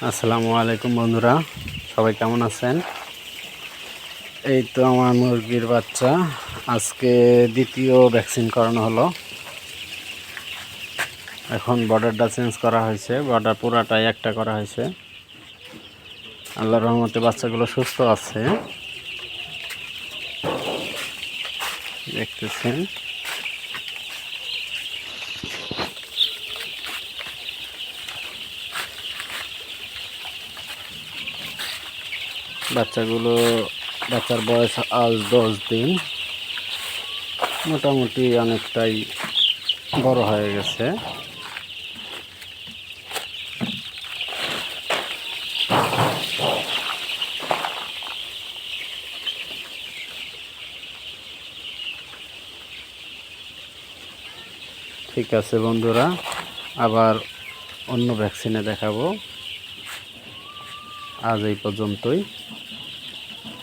আসসালামু আলাইকুম বন্ধুরা, সবাই কেমন আছেন? এই তো আমার মুরগির বাচ্চা আজকে দ্বিতীয় ভ্যাকসিন করানো হলো। এখন বর্ডারটা চেঞ্জ করা হয়েছে, বর্ডার পুরাটাই একটা করা হয়েছে। আল্লাহর রহমতে বাচ্চাগুলো সুস্থ আছে, দেখতেছেন। বাচ্চার বয়স আজ 10 দিন, মোটামুটি অনেকটাই বড় হয়ে গেছে। ঠিক আছে বন্ধুরা, আবার অন্য ভ্যাকসিনে দেখাবো। আজ এই পর্যন্তই।